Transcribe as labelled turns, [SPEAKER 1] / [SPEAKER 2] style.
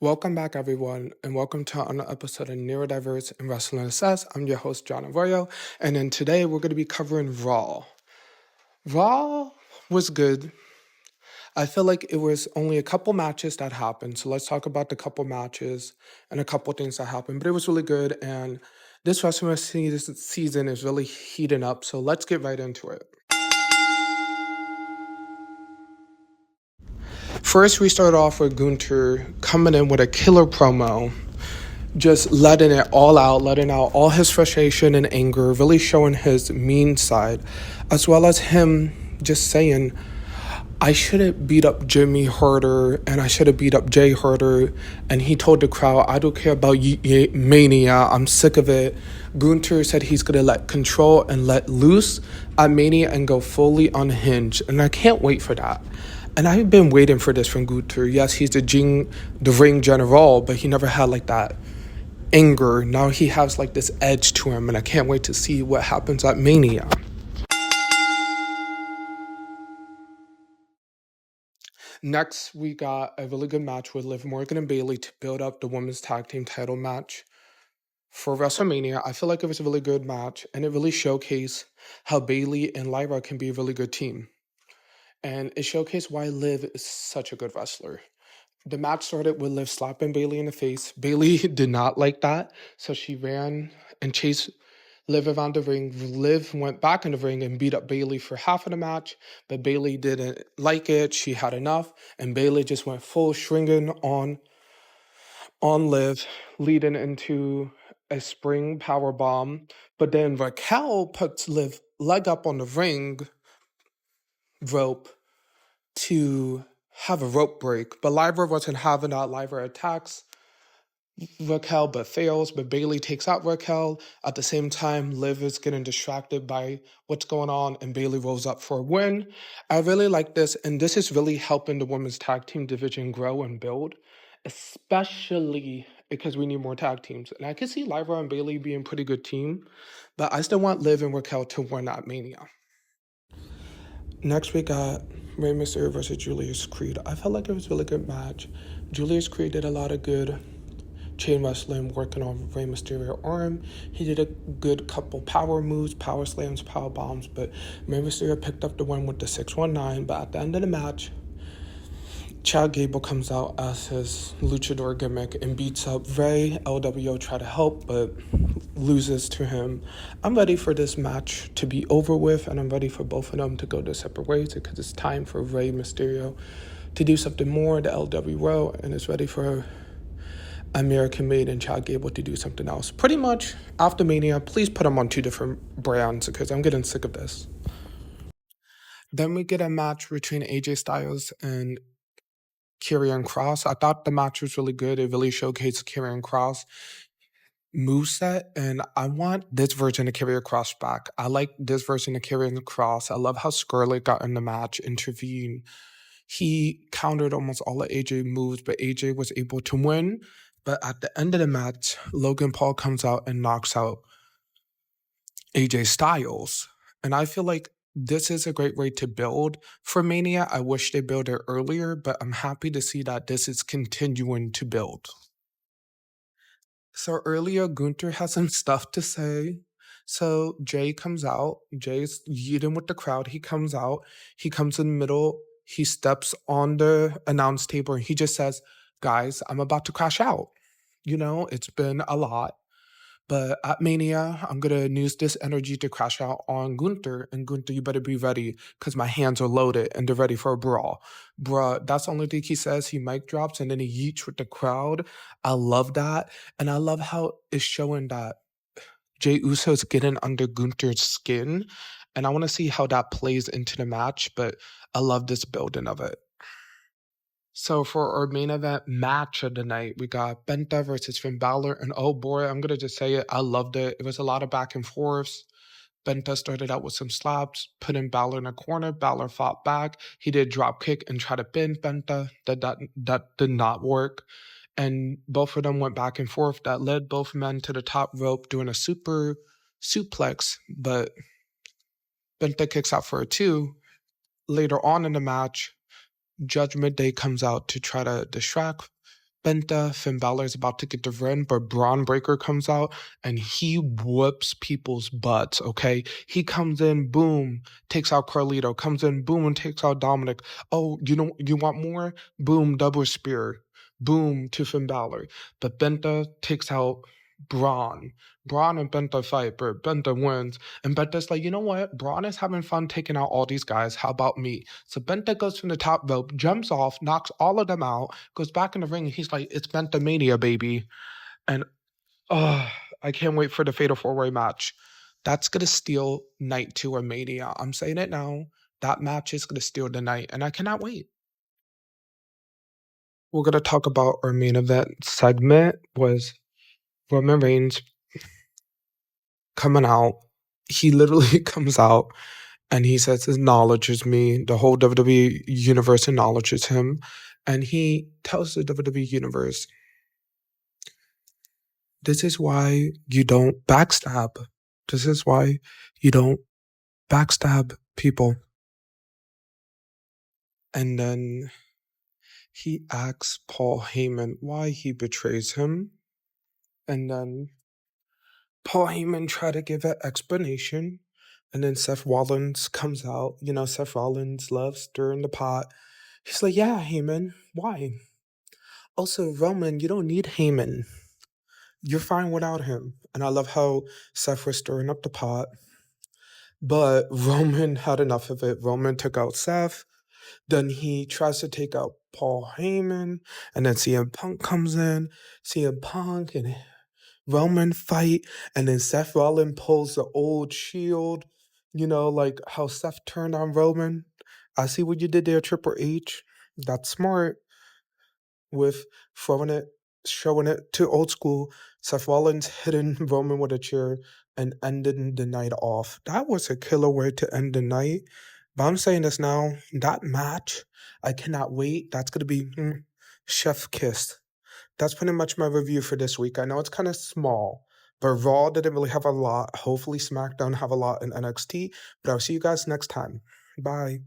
[SPEAKER 1] Welcome back, everyone, and welcome to another episode of Neurodiverse and Wrestling Assess. I'm your host, John Arroyo, and then today we're going to be covering Raw. Raw was good. I feel like it was only a couple matches that happened, so let's talk about the couple matches and a couple things that happened, but it was really good, and this WrestleMania season is really heating up, so let's get right into it. First, we started off with Gunther coming in with a killer promo, just letting it all out, letting out all his frustration and anger, really showing his mean side, as well as him just saying, I shouldn't beat up Jimmy harder and I should have beat up Jay harder. And he told the crowd, I don't care about Mania, I'm sick of it. Gunther said he's going to let control and let loose at Mania and go fully unhinged. And I can't wait for that. And I've been waiting for this from Gunther. Yes, he's the ring general, but he never had like that anger. Now he has like this edge to him, and I can't wait to see what happens at Mania. Next, we got a really good match with Liv Morgan and Bayley to build up the women's tag team title match for WrestleMania. I feel like it was a really good match, and it really showcased how Bayley and Lyra can be a really good team. And it showcased why Liv is such a good wrestler. The match started with Liv slapping Bayley in the face. Bayley did not like that, so she ran and chased Liv around the ring. Liv went back in the ring and beat up Bayley for half of the match, but Bayley didn't like it. She had enough, and Bayley just went full shrinking on Liv, leading into a spring power bomb. But then Raquel puts Liv leg up on the ring rope to have a rope break, but Lyra wasn't having that. Lyra attacks Raquel but fails, but Bayley takes out Raquel. At the same time, Liv is getting distracted by what's going on, and Bayley rolls up for a win. I really like this, and this is really helping the women's tag team division grow and build, especially because we need more tag teams. And I can see Lyra and Bayley being a pretty good team, but I still want Liv and Raquel to win at Mania. Next, we got Rey Mysterio versus Julius Creed. I felt like it was a really good match. Julius Creed did a lot of good chain wrestling, working on Rey Mysterio's arm. He did a good couple power moves, power slams, power bombs, but Rey Mysterio picked up the win with the 619. But at the end of the match, Chad Gable comes out as his luchador gimmick and beats up Rey. LWO try to help, but loses to him. I'm ready for this match to be over with, and I'm ready for both of them to go their separate ways because it's time for Rey Mysterio to do something more, the LWO, and it's ready for American Made and Chad Gable to do something else. Pretty much after Mania, please put them on two different brands because I'm getting sick of this. Then we get a match between AJ Styles and Karrion Kross. I thought the match was really good. It really showcased Karrion Kross moveset, and I want this version of Karrion Kross back. I like this version of Karrion Kross. I love how Scarlett got in the match, intervened. He countered almost all of AJ moves, but AJ was able to win. But at the end of the match, Logan Paul comes out and knocks out AJ Styles. And I feel like this is a great way to build for Mania. I wish they built it earlier, but I'm happy to see that this is continuing to build. So earlier, Gunther has some stuff to say. So Jay comes out. Jay's yeeting with the crowd. He comes out. He comes in the middle. He steps on the announce table and he just says, guys, I'm about to crash out. You know, it's been a lot. But at Mania, I'm going to use this energy to crash out on Gunther. And Gunther, you better be ready because my hands are loaded and they're ready for a brawl. Bruh, that's the only thing he says. He mic drops and then he yeets with the crowd. I love that. And I love how it's showing that Jey Uso is getting under Gunther's skin. And I want to see how that plays into the match. But I love this building of it. So for our main event match of the night, we got Penta versus Finn Balor. And oh boy, I'm going to just say it. I loved it. It was a lot of back and forths. Penta started out with some slaps, putting Balor in a corner. Balor fought back. He did drop kick and try to pin Penta. That did not work. And both of them went back and forth. That led both men to the top rope doing a super suplex. But Penta kicks out for a 2. Later on in the match, Judgment Day comes out to try to distract Penta, Finn Balor is about to get the win, but Braun Breaker comes out and he whoops people's butts, okay? He comes in, boom, takes out Carlito, comes in, boom, and takes out Dominic. Oh, you want more? Boom, double spear. Boom to Finn Balor. But Penta takes out Braun. Braun and Penta fight, but Penta wins. And Penta's like, you know what? Braun is having fun taking out all these guys. How about me? So Penta goes from the top rope, jumps off, knocks all of them out, goes back in the ring. He's like, it's Pentamania, baby. And I can't wait for the Fatal 4-Way match. That's going to steal night 2 of Mania. I'm saying it now. That match is going to steal the night, and I cannot wait. We're going to talk about our main event segment was Roman Reigns coming out. He literally comes out and he says, acknowledges me. The whole WWE universe acknowledges him. And he tells the WWE universe, this is why you don't backstab. This is why you don't backstab people. And then he asks Paul Heyman why he betrays him. And then Paul Heyman tried to give an explanation. And then Seth Rollins comes out. You know, Seth Rollins loves stirring the pot. He's like, yeah, Heyman, why? Also, Roman, you don't need Heyman. You're fine without him. And I love how Seth was stirring up the pot. But Roman had enough of it. Roman took out Seth. Then he tries to take out Paul Heyman. And then CM Punk comes in. CM Punk and Roman fight. And then Seth Rollins pulls the old shield. You know, like how Seth turned on Roman. I see what you did there, Triple H. That's smart. With showing it to old school. Seth Rollins hitting Roman with a chair and ending the night off. That was a killer way to end the night. But I'm saying this now, that match, I cannot wait. That's going to be chef kiss. That's pretty much my review for this week. I know it's kind of small, but Raw didn't really have a lot. Hopefully SmackDown have a lot in NXT. But I'll see you guys next time. Bye.